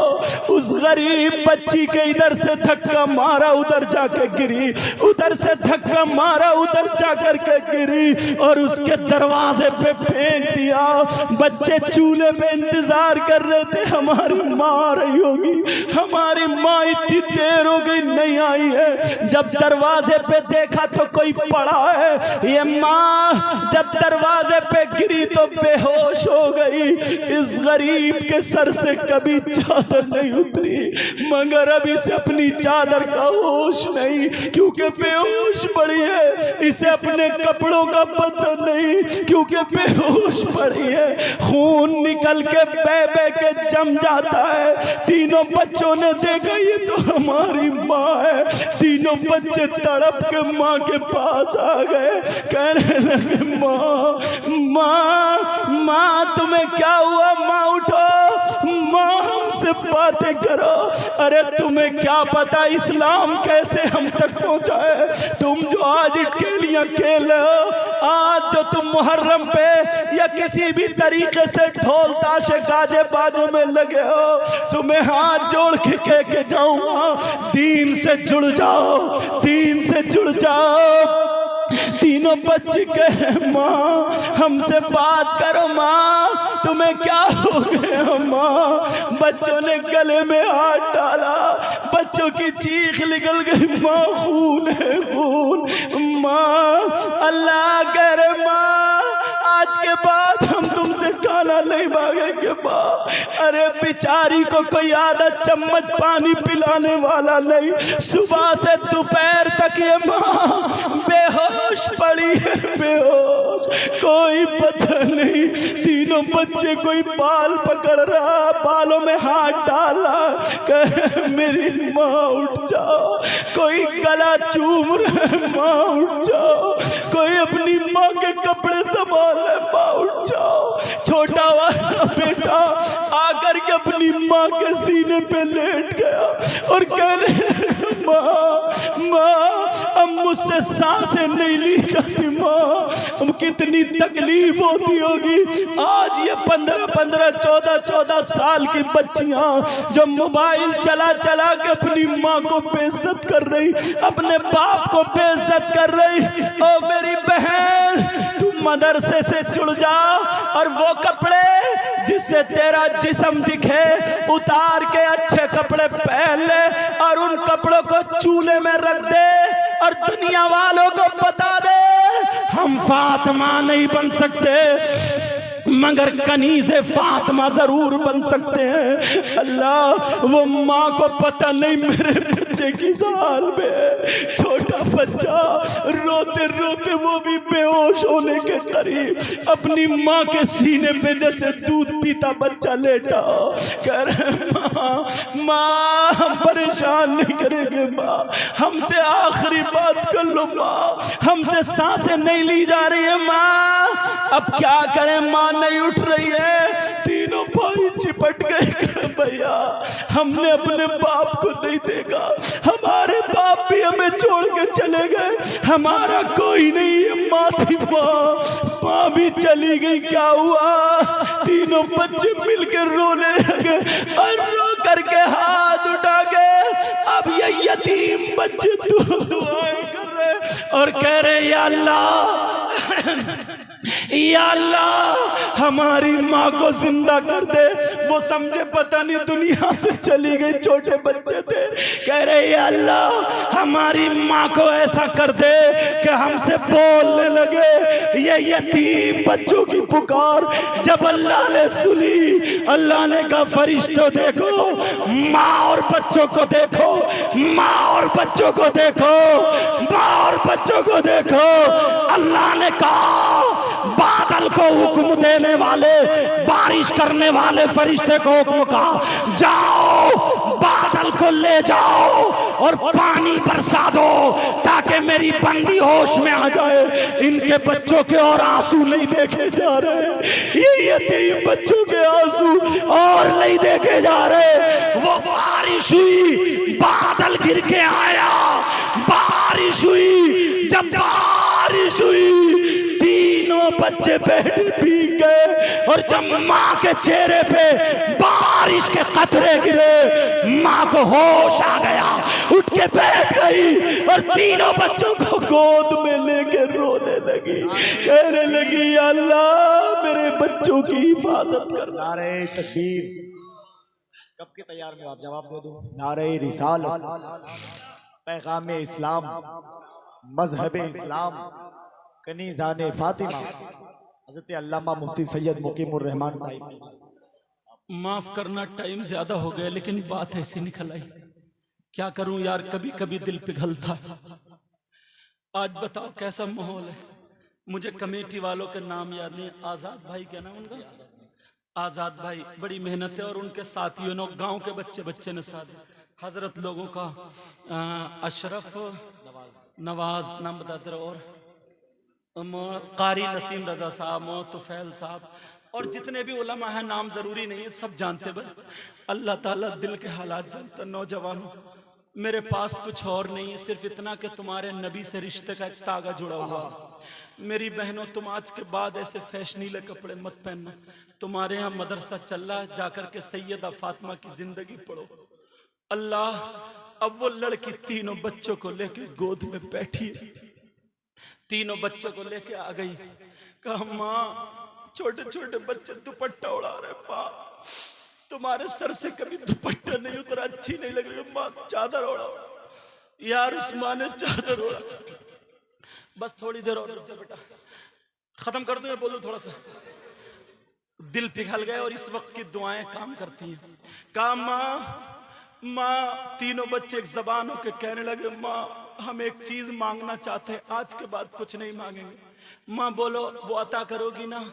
उस गरीब बच्ची के इधर से धक्का मारा उधर जाके गिरी, उधर से धक्का मारा उधर जाकर के गिरी और उसके दरवाजे पे फेंक दिया। बच्चे चूल्हे पे इंतजार कर रहे थे, हमारी माँ आ रही होगी, हमारी माँ इतनी देर हो गई नहीं आई है। जब दरवाजे पे देखा तो कोई पड़ा है। ये माँ जब दरवाजे पे गिरी तो बेहोश हो गई। इस गरीब के सर से कभी चादर नहीं उतरी, मगर अब इसे अपनी चादर का होश नहीं, क्योंकि बेहोश पड़ी है। इसे अपने कपड़ों का पता नहीं, क्योंकि बेहोश पड़ी है। खून निकल के बह बह के जम जाता है। तीनों बच्चों ने देखा ये तो हमारी माँ है। तीनों बच्चे तड़प के माँ के पास आ गए, कहने लगे माँ माँ माँ तुम्हें क्या हुआ, माँ उठो, माँ हमसे बातें करो। अरे तुम्हें क्या पता इस्लाम कैसे हम तक पहुंचा है। तुम जो आज इटकेलियां खेल रहे हो, आज जो तुम मुहर्रम पे या किसी भी तरीके से ढोल ताशे गाजे बाजों में लगे हो, तुम्हें हाथ जोड़ के कह के जाऊंगा दीन से जुड़ जाओ, दीन से जुड़ जाओ। तीनों बच्चे कहे माँ हमसे बात करो, माँ तुम्हें क्या हो गया माँ। बच्चों ने गले में हाथ डाला, बच्चों की चीख निकल गई, माँ खून है खून। माँ अल्लाह करे माँ आज के बाद हम तुमसे खाना नहीं मांगेंगे माँ। अरे बेचारी को कोई आधा चम्मच पानी पिलाने वाला नहीं, सुबह से दोपहर तक ये माँ बेहोश पड़ी है, बेहोश, कोई पता नहीं। तीनों बच्चे कोई बाल पकड़ रहा, बालों में हाथ डाला, कहे मेरी माँ उठ जाओ। कोई गला चूम रहे, माँ उठ जाओ। कोई अपनी माँ के कपड़े संभाल रहे, माँ उठ जाओ। छोटा वाला बेटा आकर के अपनी माँ के सीने पे लेट गया और कहने माँ माँ अब मुझसे सांसें नहीं ली जाती माँ, अब कितनी तकलीफ होती होगी। आज ये 15-15, 14-14 साल की बच्चियां जो मोबाइल चला चला के अपनी माँ को बेइज्जत कर रही, अपने बाप को बेइज्जत कर रही। ओ मेरी बहन तू मदरसे से जुड़ जा और वो कपड़े जिससे तेरा जिस्म दिखे उतार के अच्छे कपड़े पहन ले और उन कपड़ों को चूल्हे में रख दे और दुनिया वालों को बता दे हम फातिमा नहीं बन सकते मगर कनीज़े फातिमा जरूर बन सकते हैं। अल्लाह वो माँ को पता नहीं मेरे बच्चे की हाल में, छोटा बच्चा रोते रोते वो भी बेहोश होने के करीब अपनी माँ के सीने पे जैसे दूध पीता बच्चा लेटा, कह रहे माँ माँ हम परेशान नहीं करेंगे माँ, हमसे आखिरी बात कर लो माँ, हमसे सांसें नहीं ली जा रही है माँ, अब क्या करें माँ नहीं उठ रही है। तीनों भाई चिपट गए, भैया हमने अपने बाप को नहीं देखा, हमारे बाप भी हमें छोड़ के चले गए, हमारा कोई नहीं है, माँ थी माँ भी चली गई, क्या हुआ। तीनों बच्चे मिलकर रोने लगे और रो करके हाथ उठा के अब ये यतीम बच्चे दुआएं कर रहे और कह रहे या अल्लाह या अल्लाह हमारी माँ को जिंदा कर दे। वो समझे पता नहीं दुनिया से चली गई, छोटे बच्चे थे, कह रहे या अल्लाह हमारी माँ को ऐसा कर दे कि हमसे बोलने लगे। ये यतीम बच्चों की पुकार जब अल्लाह ने सुनी, अल्लाह ने कहा फरिश्तों देखो माँ और बच्चों को देखो, माँ और बच्चों को देखो, माँ और बच्चों को देखो। अल्लाह ने कहा बादल को हुक्म देने वाले, बारिश करने वाले फरिश्ते को हुक्म कहा जाओ बादल को ले जाओ और पानी बरसा दो ताकि मेरी बंदी होश में आ जाए। इनके बच्चों के और आंसू नहीं देखे जा रहे, ये यतीम बच्चों के आंसू और नहीं देखे जा रहे। वो बारिश हुई, बादल गिर के आया, बारिश हुई, जब बारिश बारिश हुई, तीनों बच्चे बैठे भीग गए और जब माँ के चेहरे पे बारिश के कतरे गिरे, माँ को होश आ गया, उठ के बैठ गई और तीनों बच्चों को गोद में लेके रोने लगी, कहने लगी अल्लाह मेरे बच्चों की हिफाजत कर। नारे तकबीर। कब के तैयार में आप जवाब दे दो। नारे रिसालत, पैगाम इस्लाम, मजहब इस्लाम, कनीज़ाने फातिमा, हज़रत अल्लामा मुफ्ती सैयद मुकीमुर रहमान साहिब। माफ करना, टाइम ज्यादा हो गया लेकिन बात ऐसी निकल आई। क्या करूं यार, कभी कभी दिल पिघलता है। आज बताओ कैसा माहौल है। मुझे कमेटी वालों के नाम याद नहीं। आजाद भाई क्या नाम उनका? आजाद भाई, बड़ी मेहनत है और उनके साथियों ने, गांव के बच्चे ने साथ, हजरत लोगों का, अशरफ नवाज नाम बताते रहो, और कारी नसीम रजा साहब, तुफैल साहब, और जितने भी उलमा हैं, नाम जरूरी नहीं है, सब जानते, बस अल्लाह ताला दिल के हालात जानता। नौजवानों, मेरे पास कुछ और नहीं है, सिर्फ इतना कि तुम्हारे नबी से रिश्ते का एक तागा जुड़ा हुआ। मेरी बहनों, तुम आज के बाद ऐसे फैशनीले कपड़े मत पहनना। तुम्हारे यहाँ मदरसा चल रहा है, जाकर के सैयदा फातिमा की जिंदगी पढ़ो। अल्लाह, अब वो लड़की तीनों बच्चों को लेके गोद में बैठी है, तीनों बच्चों को लेके आ गई। कहा माँ, छोटे छोटे बच्चे दुपट्टा उड़ा रहे, माँ तुम्हारे सर से कभी दुपट्टा नहीं उतरा, अच्छी नहीं लग रही माँ, चादर ओढ़ा। यार उस माँ ने चादर ओढ़ा। बस थोड़ी देर और रुक जा बेटा, खत्म कर दूं या बोलूं थोड़ा सा। दिल पिघल गए और इस वक्त की दुआएं काम करती हैं। कहा माँ, तीनों बच्चे एक जबान होके कहने लगे, माँ हम एक चीज मांगना चाहते हैं, आज के बाद कुछ नहीं मांगेंगे। माँ बोलो, वो अता करोगी ना?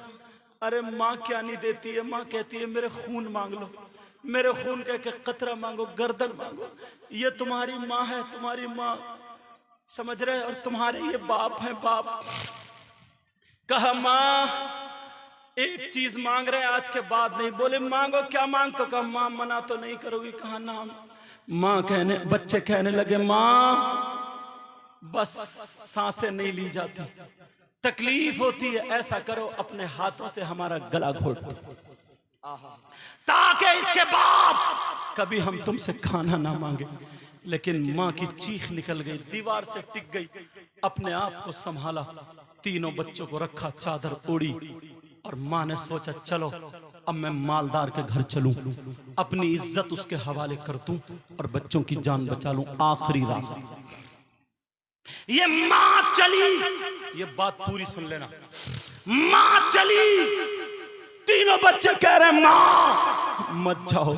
अरे माँ क्या नहीं देती है, माँ कहती है मेरे खून मांग लो, मेरे खून का एक कतरा मांगो, गर्दन मांगो। ये तुम्हारी माँ है, तुम्हारी माँ, समझ रहे, और तुम्हारे ये बाप है, बाप। कहा माँ एक चीज मांग रहे, आज के बाद नहीं। बोले मांगो, क्या मांग? तो कहा माँ मना तो नहीं करोगी? कहा ना। माँ कहने, बच्चे कहने लगे माँ बस सांसें नहीं ली जाती, तकलीफ होती है, ऐसा करो अपने हाथों से हमारा गला घोट दो, ताकि इसके बाद कभी हम तुमसे खाना ना मांगे। लेकिन माँ की चीख निकल गई, दीवार से टिक गई, अपने आप को संभाला, तीनों बच्चों को रखा, चादर ओढ़ी, और माँ ने सोचा चलो अब मैं मालदार के घर चलूं, अपनी इज्जत उसके हवाले कर दूं और बच्चों की जान बचा लूं। आखिरी रास्ता। ये माँ चली, ये बात पूरी सुन लेना। माँ चली, तीनों बच्चे कह रहे माँ मत जाओ,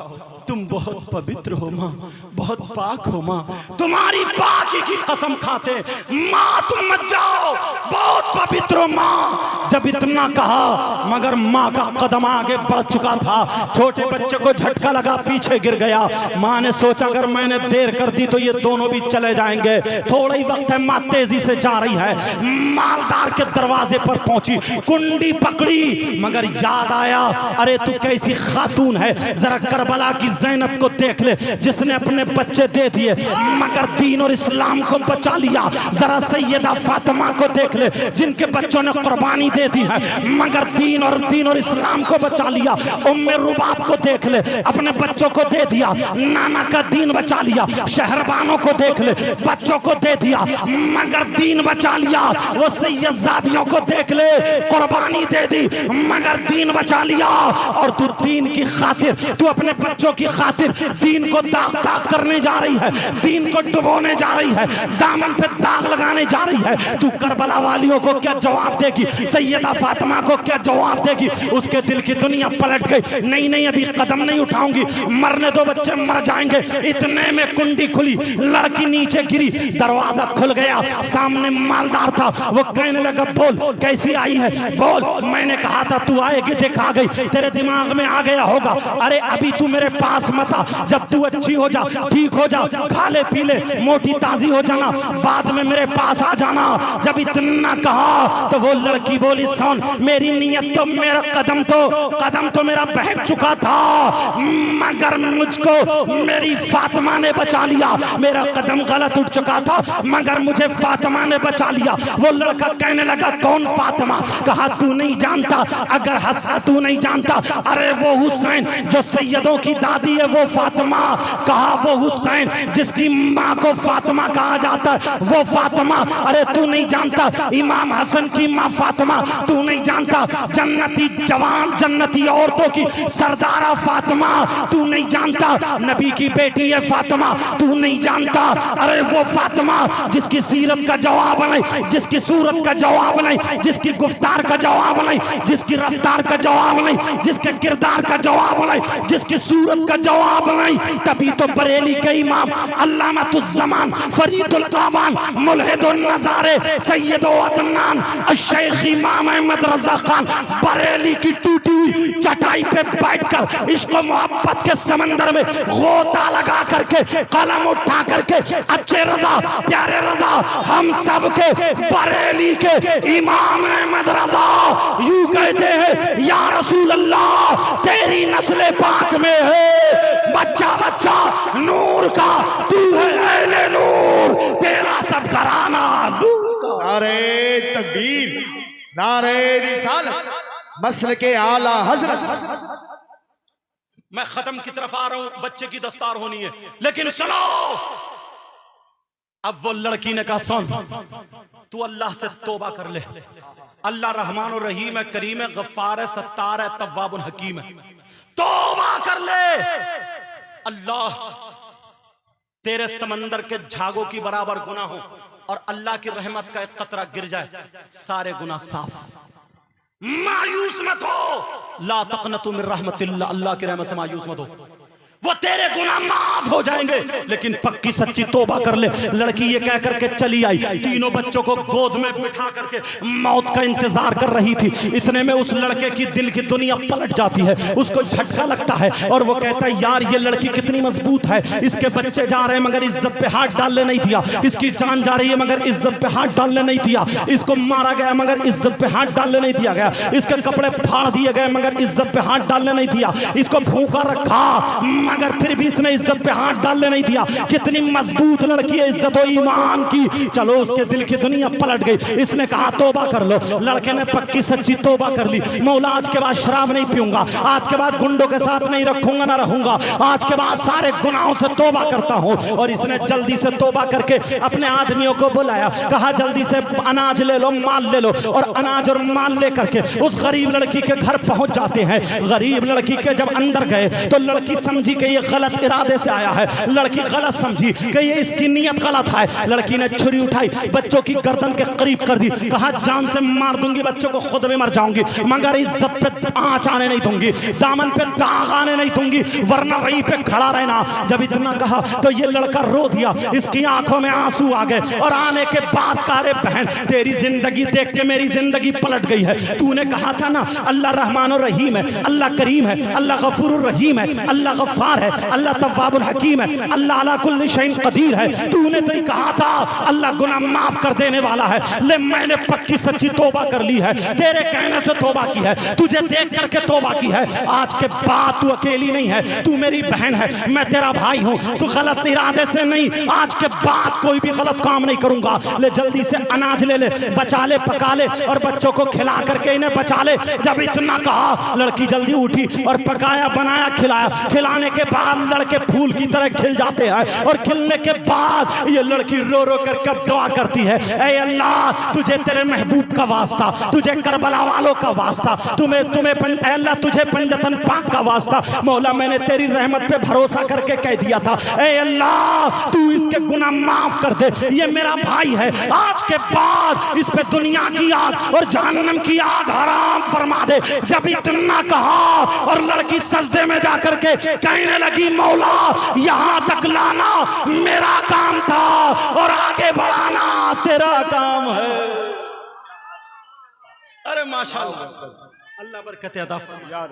तुम बहुत पवित्र हो माँ, बहुत पाक हो माँ, तुम्हारी पाकी की कसम खाते, माँ तुम मत जाओ, बहुत पवित्र हो माँ। जब इतना कहा मगर माँ का कदम आगे बढ़ चुका था, छोटे बच्चे को झटका लगा, पीछे गिर गया। माँ ने सोचा अगर मैंने देर कर दी तो ये दोनों भी चले जाएंगे। थोड़ा ही वक्त है, माँ तेजी से जा रही है, मालदार के दरवाजे पर पहुंची, कुंडी पकड़ी, मगर याद आया अरे तू कैसी खातून है, जरा करबला की ज़ैनब को देख ले जिसने अपने बच्चे दे दिए मगर दीन और इस्लाम को बचा लिया। जरा सैयदा फातिमा को देख ले जिनके बच्चों ने कुर्बानी दे दी है मगर दीन और इस्लाम को बचा लिया। उम्मे रुबाब को देख ले, अपने बच्चों को दे दिया, नाना का दीन बचा लिया। शहरबानों को देख ले, बच्चों को दे दिया मगर दीन बचा लिया। वो सैयदजादियों को देख ले, कुर्बानी दे दी मगर दीन बचा लिया। और तू दीन की खातिर, तू अपने बच्चों की खातिर दीन को दाग करने जा रही है, दीन को डुबोने जा रही है, दामन पे दाग लगाने जा रही है। तू करबला वालियों को क्या जवाब देगी, सैयदा फातिमा को क्या जवाब देगी? उसके दिल की दुनिया पलट गई। नहीं नहीं अभी कदम नहीं उठाऊंगी, मरने दो, बच्चे मर जाएंगे। इतने में कुंडी खुली, लड़की नीचे गिरी, दरवाजा खुल गया, सामने मालदार था। वो कहने लगा बोल कैसी आई है, बोल। मैंने कहा था तू आएगी, देख आ गई, तेरे दिमाग में आ गया होगा। अरे अभी तू मेरे पास पास मत आ, जब तू अच्छी हो जा, ठीक हो जा, खा ले पी ले, मोटी ताजी हो जाना, बाद में मेरे पास आ जाना। जब इतना कहा तो वो लड़की बोली सुन, मेरी नीयत तो, मेरा कदम तो मेरा बहक चुका था, मगर मुझको मेरी फातिमा ने बचा लिया। मेरा कदम गलत उठ चुका था मगर मुझे फातिमा ने बचा लिया। वो लड़का कहने लगा कौन फातिमा? कहा तू नहीं जानता? अगर हंसा तू नहीं जानता, अरे वो हुसैन जो सैयदों की दादी है वो फातिमा। कहा वो हुसैन जिसकी माँ को फातिमा कहा जाता है वो फातिमा। अरे तू नहीं जानता? इमाम हसन की माँ फातिमा तू नहीं जानता? जन्नती जवान जन्नती औरतों की सरदारा फातिमा तू नहीं जानता? नबी की बेटी है फातिमा तू नहीं जानता? अरे वो फातिमा जिसकी सीरत का जवाब नहीं, जिसकी सूरत का जवाब नहीं, जिसकी गुफ्तार का जवाब नहीं, जिसकी रफ्तार का जवाब नहीं, जिसके किरदार का जवाब नहीं, जिसकी सूरत का जवाब नहीं। तभी तो बरेली के इमाम अल्लामातुज़्ज़मान फरीदुल आवान मुल्हिदुन नज़ारे सैयदो अदनान शेख इमाम अहमद रज़ा खान बरेली की टूटी हुई चटाई पे बैठकर इश्क और मोहब्बत के समंदर में गोता लगा करके कलम उठा करके अच्छे रजा प्यारे रजा हम सब के बरेली के इमाम अहमद रजा यूं कहते हैं या रसूल अल्लाह तेरी नस्ल पाक में है बच्चा बच्चा नूर का, तू है अहले नूर, तेरा सब घराना नूर का। नारे तकबीर, नारे रिसालत, मसल के आला हजरत। मैं खत्म की तरफ आ रहा हूं, बच्चे की दस्तार होनी है, लेकिन सुनो। अब वो लड़की ने कहा सुन, तू अल्लाह से तौबा कर ले। अल्लाह रहमान और रहीम है, करीम है, गफ्फार है, सत्तार है, तव्वाबुन हकीम है। तौबा कर ले। अल्लाह तेरे समंदर के झागों की बराबर गुनाह हो और अल्लाह की रहमत का एक कतरा गिर जाए, सारे गुनाह साफ। मायूस मत हो, ला तक़नतु मिन रहमतिल्लाह, अल्लाह की रहमत से मायूस मत हो, वो तेरे गुनाह माफ हो जाएंगे, लेकिन पक्की सच्ची तौबा कर ले। लड़की ये कह करके चली आई, तीनों बच्चों को गोद में बिठा करके मौत का इंतजार कर रही थी। इतने में उस लड़के की दिल की दुनिया पलट जाती है, उसको झटका लगता है और वो कहता है यार ये लड़की कितनी मजबूत है, इसके बच्चे जा रहे हैं मगर इज्जत पे हाथ डालने नहीं दिया, इसकी जान जा रही है मगर इज्जत पे हाथ डालने नहीं दिया, इसको मारा गया मगर इज्जत पे हाथ डालने नहीं दिया गया, इसके कपड़े फाड़ दिए गए मगर इज्जत पे हाथ डालने नहीं दिया, इसको भूखा रखा मगर फिर भी इसने इज्जत पे हाथ डालने नहीं दिया। कितनी मजबूत लड़की है, इज्जत और ईमान की। चलो उसके दिल की दुनिया पलट गई। इसने कहा तौबा कर लो। लड़के ने पक्की सच्ची तौबा कर ली। मौला आज के बाद शराब नहीं पीऊंगा, आज के बाद गुंडों के साथ नहीं रखूंगा ना रहूंगा, आज के बाद सारे गुनाहों से तौबा करता हूं। और इसने जल्दी से तौबा करके अपने आदमियों को बुलाया, कहा जल्दी से अनाज ले लो, माल ले लो। और अनाज और माल लेकर के उस गरीब लड़की के घर पहुंच जाते हैं। गरीब लड़की के जब अंदर गए तो लड़की समझी कि ये गलत इरादे से आया है, लड़की गलत समझी कि ये इसकी नीयत गलत है। लड़की ने छुरी उठाई, बच्चों की गर्दन के करीब कर दी, कहा जान से मार दूंगी, बच्चों को खुद भी मर जाऊंगी मगर इज्जत पे आंच आने नहीं दूंगी, दामन पे दाग आने नहीं दूंगी, वरना वहीं पे खड़ा रहना। जब इतना कहा तो ये लड़का रो दिया, इसकी आंखों में आंसू आ गए। और आने के बाद कहा रे बहन तेरी जिंदगी देख के मेरी जिंदगी पलट गई है। तूने कहा था ना अल्लाह रहमान और रहीम है, अल्लाह करीम है, अल्लाह गफूर रहीम है, अल्लाह गफ्फार है, अल्लाह तव्वाबुल हकीम है, अल्लाह अला कुल्ली शैइन कदीर है। तूने तो ही कहा था अल्लाह गुनाह माफ कर देने वाला है। ले मैंने पक्की सच्ची तौबा कर ली है, तेरे कहने से तौबा की है, तुझे देख करके तौबा की है। आज के बाद तू अकेली नहीं है, तू मेरी बहन है, मैं तेरा भाई हूँ, तू गलत इरादे से नहीं, आज के बाद कोई भी गलत काम नहीं करूंगा। ले जल्दी से अनाज ले ले, बचा ले, पका ले और बच्चों को खिला करके इन्हें बचा ले। जब इतना कहा लड़की जल्दी उठी और पकाया बनाया खिलाया। खिलाने के बाद लड़के फूल की तरह खिल जाते हैं और खिलने के बाद ये लड़की रो रो कर कब दुआ करती है, ऐ अल्लाह तुझे तेरे महबूब का वास्ता, तुझे करबला वालों का वास्ता, ऐ अल्लाह तुझे पंजतन पाक का वास्ता, मौला मैंने तेरी रहमत पे भरोसा करके कह दिया था, ऐ अल्लाह तू इसके गुनाह माफ कर दे, ये मेरा भाई है, आज के बाद इस पे दुनिया की आग और जहन्नम की आग हराम फरमा दे। जब इतना कहा और लड़की सजदे में जाकर के कहने लगी मौला यहां तक लाना मेरा काम था और आगे बढ़ाना तेरा काम है। अरे माशाअल्लाह, अल्लाह बरकत अता फरमाए।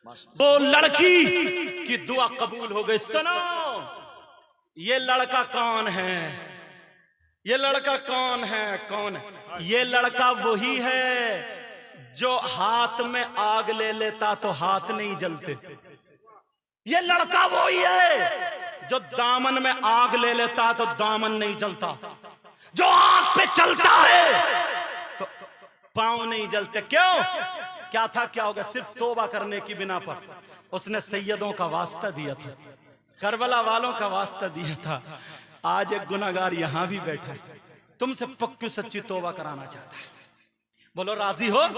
वो लड़की की दुआ कबूल हो गई। सुनो, ये लड़का कौन है? ये लड़का कौन है? कौन है ये लड़का? वही है जो हाथ में आग ले लेता तो हाथ नहीं जलते। ये लड़का वही है जो दामन में आग ले लेता तो दामन नहीं जलता। जो आग पे चलता है तो पांव नहीं जलते। क्यों? क्या था, क्या होगा? सिर्फ तौबा करने की बिना पर उसने सैयदों का वास्ता दिया था, करबला वालों का वास्ता दिया था। आज एक गुनाहगार यहां भी बैठा है, तुमसे पक्की सच्ची तौबा कराना चाहता है। बोलो राजी हो?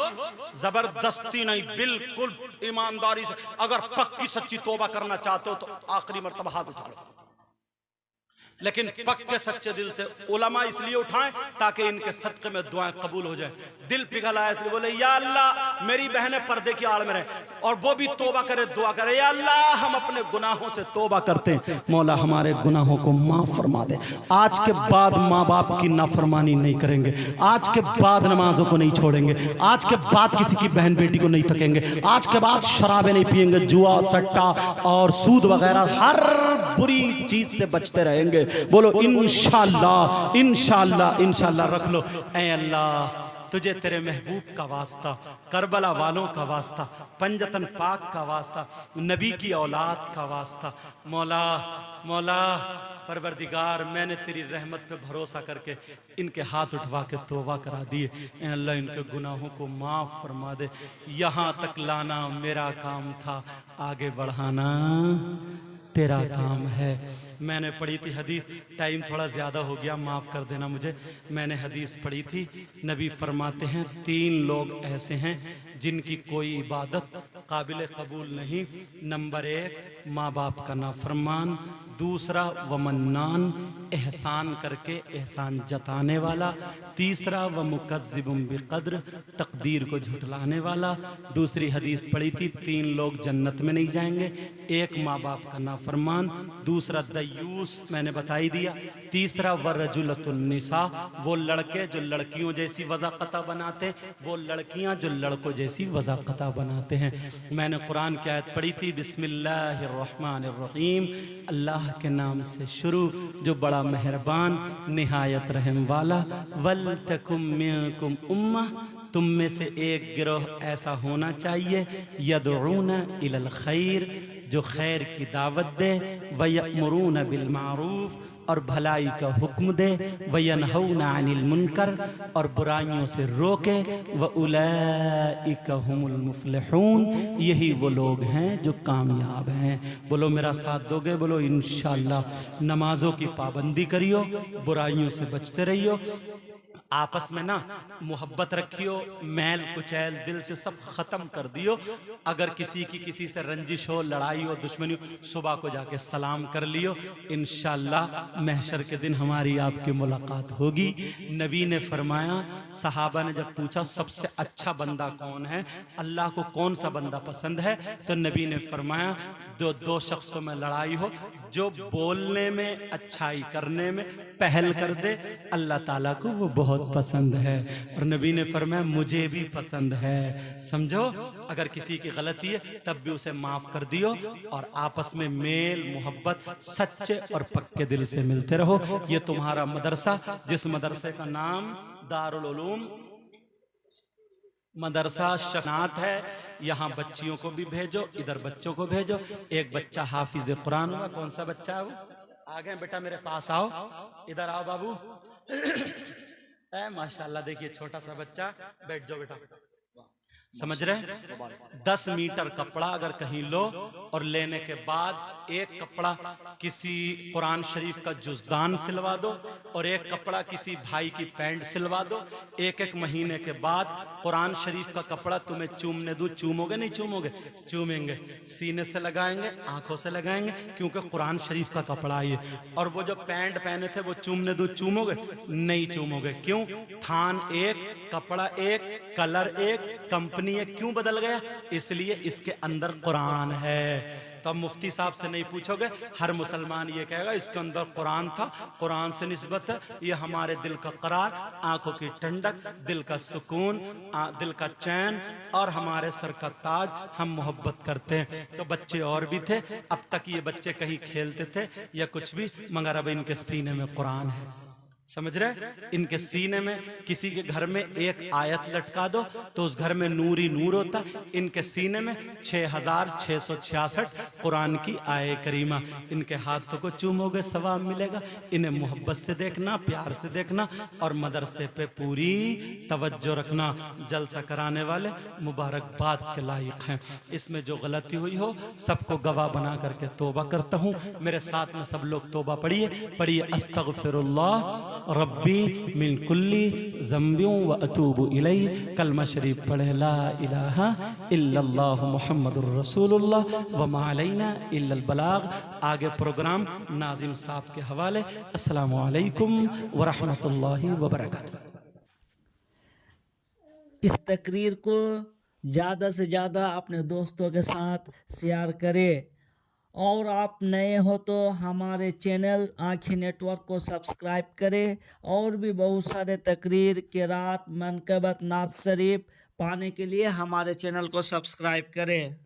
जबरदस्ती नहीं, बिल्कुल ईमानदारी से। अगर पक्की सच्ची तौबा करना चाहते हो तो आखिरी मर्तबा हाथ उठा लो, लेकिन पक्के सच्चे दिल से। उलमा इसलिए उठाएं ताकि इनके सदक़े में दुआएं कबूल हो जाए। दिल पिघला है इसलिए बोले या अल्लाह मेरी बहनें पर्दे की आड़ में रहे और वो भी तौबा करे, दुआ करे, या अल्लाह हम अपने गुनाहों से तौबा करते हैं, मौला हमारे गुनाहों को माफ फरमा दे। आज के बाद माँ बाप की नाफरमानी नहीं करेंगे, आज के बाद नमाजों को नहीं छोड़ेंगे, आज के बाद किसी की बहन बेटी को नहीं तकेंगे, आज के बाद शराबें नहीं पिएंगे, जुआ सट्टा और सूद वगैरह हर बुरी चीज से बचते रहेंगे। बोलो इंशाअल्लाह, इंशाअल्लाह, इंशाअल्लाह। रख लो, ऐ अल्लाह तुझे तेरे महबूब का वास्ता, करबला वालों का वास्ता, पंजतन पाक का वास्ता, नबी की औलाद का वास्ता, मौला मौला परवरदिगार, मैंने तेरी रहमत पे भरोसा करके इनके हाथ उठवा के तौबा करा दिए। ऐ अल्लाह इनके गुनाहों को माफ़ फरमा दे। यहाँ तक लाना मेरा काम था, आगे बढ़ाना तेरा काम है। मैंने पढ़ी थी हदीस, टाइम थोड़ा ज़्यादा हो गया, माफ़ कर देना मुझे। मैंने हदीस पढ़ी थी, नबी फरमाते हैं 3 लोग ऐसे हैं जिनकी कोई इबादत काबिल कबूल नहीं। नंबर 1 माँ बाप का नाफरमान, दूसरा वमन्नान एहसान करके एहसान जताने वाला, तीसरा व मुकज़्ज़िबुम बिक़द्र तकदीर को झुठलाने वाला। दूसरी हदीस पढ़ी थी 3 लोग जन्नत में नहीं जाएंगे, एक माँ बाप का नाफरमान, दूसरा दयूस मैंने बताई दिया, तीसरा व रजुलतुन निसा वो लड़के जो लड़कियों जैसी वज़ाक़ता बनाते, वो लड़कियां जो लड़कों जैसी वज़ाक़ता बनाते हैं। मैंने कुरान की आयत पढ़ी थी बिस्मिल्लाहिर्रहमानिर्रहीम, अल्लाह के नाम से शुरू जो बड़ा मेहरबान निहायत रहम वाला। वल तकुम मिनकुम उम्मा, तुम में से एक गिरोह ऐसा होना चाहिए, यदऊना इलल खैर जो खैर की दावत दे, वयअमुरूना बिल मारूफ और भलाई का हुक्म दे, वयनहौना अनिल मुनकर और बुराइयों से रोके, व उलैइका हुमुल मुफ्लिहून यही वो लोग हैं जो कामयाब हैं। बोलो मेरा साथ दोगे? बोलो इंशाअल्लाह। नमाजों की पाबंदी करियो, बुराइयों से बचते रहियो, आपस में ना मोहब्बत रखियो, मैल कुचैल दिल से सब खत्म कर दियो। अगर किसी की किसी से रंजिश हो, लड़ाई हो, दुश्मनी हो, सुबह को जाके सलाम कर लियो, इंशाअल्लाह महशर के दिन हमारी आपकी मुलाकात होगी। नबी ने फरमाया, सहाबा ने जब पूछा सबसे अच्छा बंदा कौन है, अल्लाह को कौन सा बंदा पसंद है, तो नबी ने फरमाया दो शख्सों में लड़ाई हो, जो बोलने में अच्छाई करने में पहल कर दे, अल्लाह ताला को वो बहुत पसंद है। और नबी ने फरमाया मुझे भी पसंद है। समझो, अगर किसी की गलती है तब भी उसे माफ कर दियो और आपस में मेल मोहब्बत सच्चे और पक्के दिल से मिलते रहो। ये तुम्हारा मदरसा, जिस मदरसे का नाम दारुल उलूम मदरसा शनात है, यहाँ बच्चियों को भी भेजो, इधर बच्चों को भेजो। एक बच्चा हाफिज कुरान हुआ, कौन सा बच्चा है वो? आ गए बेटा, मेरे पास आओ, इधर आओ बाबू। माशाल्लाह, देखिए छोटा सा बच्चा, बैठ जाओ बेटा। समझ रहे? 10 मीटर कपड़ा अगर कहीं लो और लेने के बाद एक कपड़ा किसी कुरान शरीफ का जुज़दान सिलवा दो और एक कपड़ा किसी भाई की पैंट सिलवा दो। एक महीने के बाद कुरान शरीफ का कपड़ा तुम्हें चूमने दूं, चूमोगे नहीं चूमोगे? चूमेंगे, सीने से लगाएंगे, आंखों से लगाएंगे, क्योंकि कुरान शरीफ का कपड़ा ये। और वो जो पैंट पहने थे वो चूमने दूं, चूमोगे नहीं? चूमोगे। क्यों? थान एक, कपड़ा एक, कलर एक, कंपनी एक। क्यों बदल गया? इसलिए इसके अंदर कुरान है। तो अब मुफ्ती साहब से नहीं पूछोगे, हर मुसलमान ये कहेगा इसके अंदर कुरान था, कुरान से निस्बत है, ये हमारे दिल का करार, आंखों की ठंडक, दिल का सुकून, दिल का चैन और हमारे सर का ताज, हम मोहब्बत करते हैं। तो बच्चे और भी थे, अब तक ये बच्चे कहीं खेलते थे या कुछ भी, मगर अब इनके सीने में कुरान है। समझ रहे? इनके सीने में किसी के घर में एक आयत लटका दो तो उस घर में नूर ही नूर होता। इनके सीने में 6666 कुरान की आय करीमा। इनके हाथों को चूमोगे सवाब मिलेगा। इन्हें मोहब्बत से देखना, प्यार से देखना और मदरसे पे पूरी तवज्जो रखना। जलसा कराने वाले मुबारकबाद के लायक हैं। इसमें जो गलती हुई हो सबको गवाह बना करके तौबा करता हूँ। मेरे साथ में सब लोग तौबा पढ़िए अस्तगफिरुल्लाह रब्बी मिन कुल्ली ज़ंबियों व अतूबु इलैहि। कलमा शरीफ पढ़े ला इलाहा इल्लल्लाहु मुहम्मदुर रसूलुल्लाह व मा अलैना इल्लल बलाग। आगे प्रोग्राम नाजिम साहब के हवाले। अस्सलामु अलैकुम व रहमतुल्लाहि व बरकातुहू। इस तकरीर को ज़्यादा से ज़्यादा अपने दोस्तों के साथ शेयर करें और आप नए हो तो हमारे चैनल आँखें नेटवर्क को सब्सक्राइब करें और भी बहुत सारे तकरीर किरात मनकबत नात शरीफ पाने के लिए हमारे चैनल को सब्सक्राइब करें।